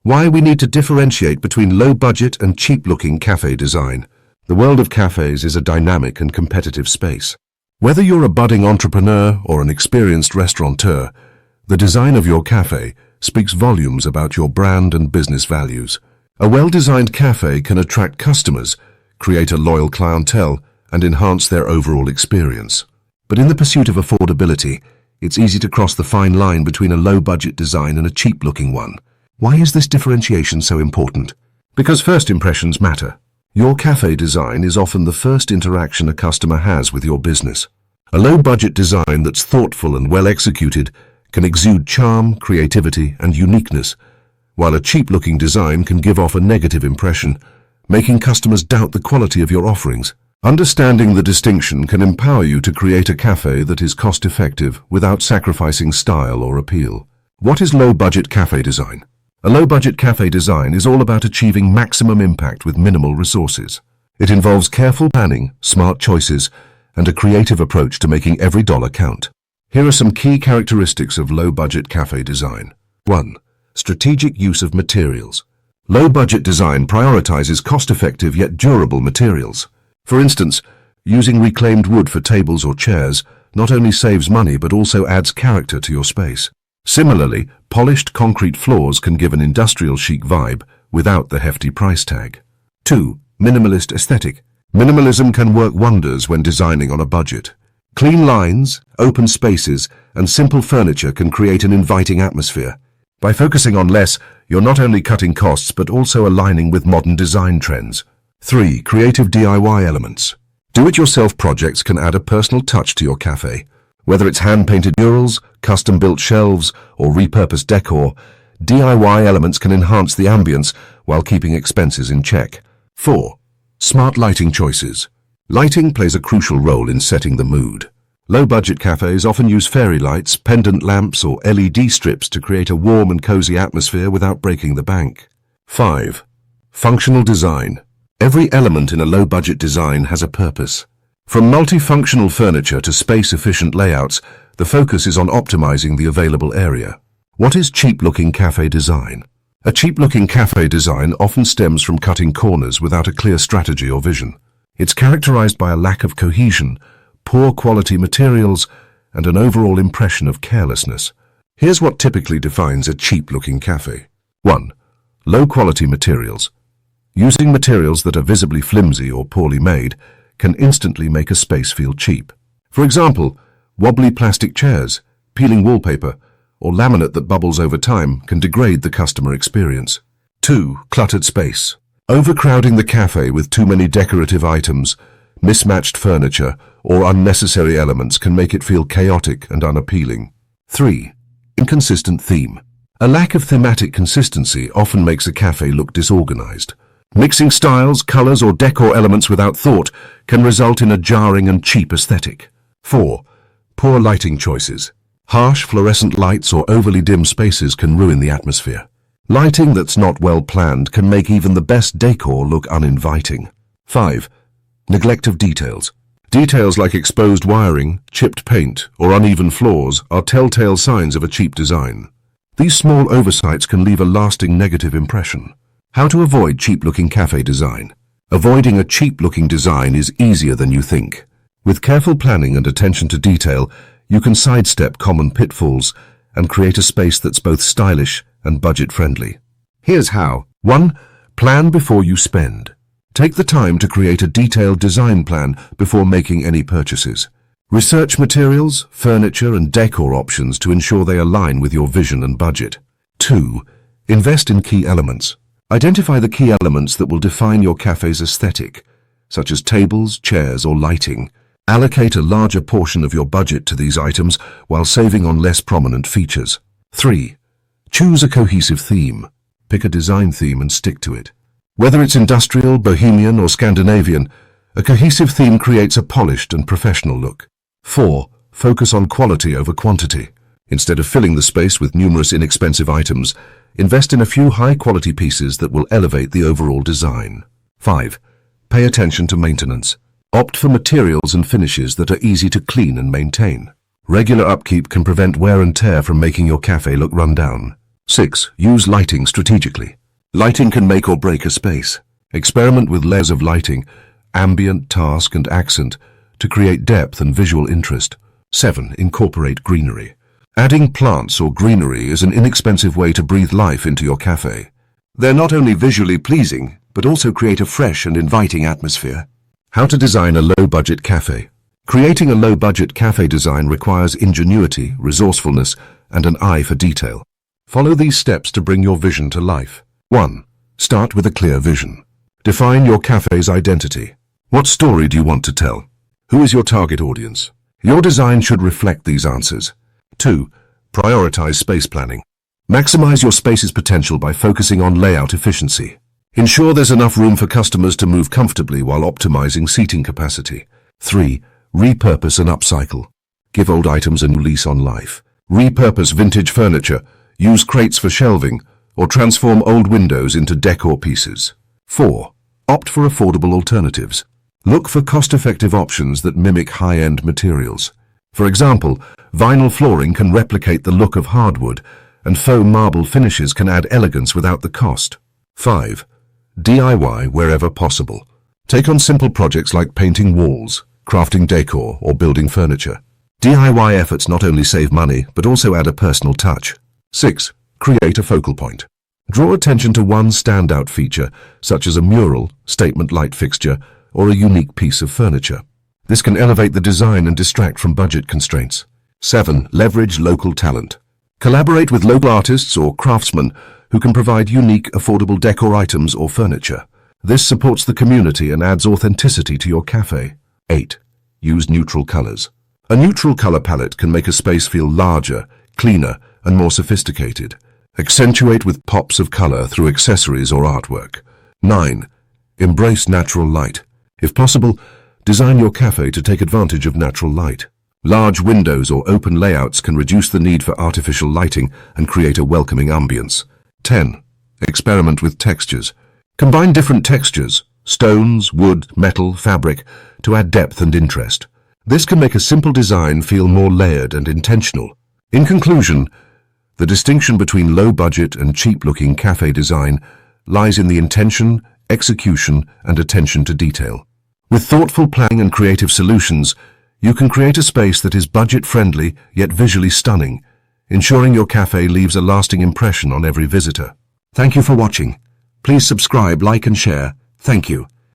Why we need to differentiate between low-budget and cheap-looking cafe design. The world of cafes is a dynamic and competitive space. Whether you're a budding entrepreneur or an experienced restaurateur, the design of your cafe speaks volumes about your brand and business values. A well-designed cafe can attract customers, create a loyal clientele, and enhance their overall experience. But in the pursuit of affordability, it's easy to cross the fine line between a low-budget design and a cheap-looking one. Why is this differentiation so important? Because first impressions matter. Your cafe design is often the first interaction a customer has with your business. A low-budget design that's thoughtful and well executed can exude charm, creativity, and uniqueness, while a cheap-looking design can give off a negative impression, making customers doubt the quality of your offerings. Understanding the distinction can empower you to create a cafe that is cost-effective without sacrificing style or appeal. What is low-budget cafe design? A low-budget cafe design is all about achieving maximum impact with minimal resources. It involves careful planning, smart choices, and a creative approach to making every dollar count. Here are some key characteristics of low-budget cafe design. 1. Strategic use of materials. Low-budget design prioritizes cost-effective yet durable materials. For instance, using reclaimed wood for tables or chairs not only saves money but also adds character to your space. Similarly, polished concrete floors can give an industrial chic vibe without the hefty price tag. 2. Minimalist aesthetic. Minimalism can work wonders when designing on a budget. Clean lines, open spaces, and simple furniture can create an inviting atmosphere. By focusing on less, you're not only cutting costs but also aligning with modern design trends. 3. Creative DIY elements. Do-it-yourself projects can add a personal touch to your cafe. Whether it's hand-painted murals, custom-built shelves, or repurposed decor, DIY elements can enhance the ambience while keeping expenses in check. 4. Smart lighting choices. Lighting plays a crucial role in setting the mood. Low-budget cafes often use fairy lights, pendant lamps, or LED strips to create a warm and cozy atmosphere without breaking the bank. 5. Functional design. Every element in a low-budget design has a purpose. From multifunctional furniture to space-efficient layouts, the focus is on optimizing the available area. What is cheap-looking cafe design? A cheap-looking cafe design often stems from cutting corners without a clear strategy or vision. It's characterized by a lack of cohesion, poor quality materials, and an overall impression of carelessness. Here's what typically defines a cheap-looking cafe. 1. Low-quality materials. Using materials that are visibly flimsy or poorly made can instantly make a space feel cheap. For example, wobbly plastic chairs, peeling wallpaper, or laminate that bubbles over time can degrade the customer experience. 2. Cluttered space. Overcrowding the cafe with too many decorative items, mismatched furniture, or unnecessary elements can make it feel chaotic and unappealing. 3. Inconsistent theme. A lack of thematic consistency often makes a cafe look disorganized. Mixing styles, colors, or decor elements without thought can result in a jarring and cheap aesthetic. 4. Poor lighting choices. Harsh fluorescent lights or overly dim spaces can ruin the atmosphere. Lighting that's not well planned can make even the best decor look uninviting. 5. Neglect of details. Details like exposed wiring, chipped paint, or uneven floors are telltale signs of a cheap design. These small oversights can leave a lasting negative impression. How to avoid cheap-looking cafe design. Avoiding a cheap-looking design is easier than you think. With careful planning and attention to detail, you can sidestep common pitfalls and create a space that's both stylish and budget-friendly. Here's how. 1. Plan before you spend. Take the time to create a detailed design plan before making any purchases. Research materials, furniture, and decor options to ensure they align with your vision and budget. 2. Invest in key elements. Identify the key elements that will define your cafe's aesthetic, such as tables, chairs, or lighting. Allocate a larger portion of your budget to these items while saving on less prominent features. 3. Choose a cohesive theme. Pick a design theme and stick to it. Whether it's industrial, bohemian, or Scandinavian, a cohesive theme creates a polished and professional look. 4. Focus on quality over quantity. Instead of filling the space with numerous inexpensive items, invest in a few high-quality pieces that will elevate the overall design. 5. Pay attention to maintenance. Opt for materials and finishes that are easy to clean and maintain. Regular upkeep can prevent wear and tear from making your cafe look run down. 6. Use lighting strategically. Lighting can make or break a space. Experiment with layers of lighting, ambient, task, and accent to create depth and visual interest. 7. Incorporate greenery. Adding plants or greenery is an inexpensive way to breathe life into your cafe. They're not only visually pleasing, but also create a fresh and inviting atmosphere. How to design a low-budget cafe. Creating a low-budget cafe design requires ingenuity, resourcefulness, and an eye for detail. Follow these steps to bring your vision to life. 1. Start with a clear vision. Define your cafe's identity. What story do you want to tell? Who is your target audience? Your design should reflect these answers. 2. Prioritize space planning. Maximize your space's potential by focusing on layout efficiency. Ensure there's enough room for customers to move comfortably while optimizing seating capacity. 3. Repurpose and upcycle. Give old items a new lease on life. Repurpose vintage furniture, use crates for shelving, or transform old windows into decor pieces. 4. Opt for affordable alternatives. Look for cost-effective options that mimic high-end materials. For example, vinyl flooring can replicate the look of hardwood, and faux marble finishes can add elegance without the cost. 5. DIY wherever possible. Take on simple projects like painting walls, crafting decor, or building furniture. DIY efforts not only save money, but also add a personal touch. 6. Create a focal point. Draw attention to one standout feature, such as a mural, statement light fixture, or a unique piece of furniture. This can elevate the design and distract from budget constraints. 7. Leverage local talent. Collaborate with local artists or craftsmen who can provide unique, affordable decor items or furniture. This supports the community and adds authenticity to your cafe. 8. Use neutral colors. A neutral color palette can make a space feel larger, cleaner, and more sophisticated. Accentuate with pops of color through accessories or artwork. 9. Embrace natural light. If possible, design your cafe to take advantage of natural light. Large windows or open layouts can reduce the need for artificial lighting and create a welcoming ambience. 10. Experiment with textures. Combine different textures, stones, wood, metal, fabric, to add depth and interest. This can make a simple design feel more layered and intentional. In conclusion, the distinction between low-budget and cheap-looking cafe design lies in the intention, execution, and attention to detail. With thoughtful planning and creative solutions, you can create a space that is budget-friendly yet visually stunning, ensuring your cafe leaves a lasting impression on every visitor. Thank you for watching. Please subscribe, like, and share. Thank you.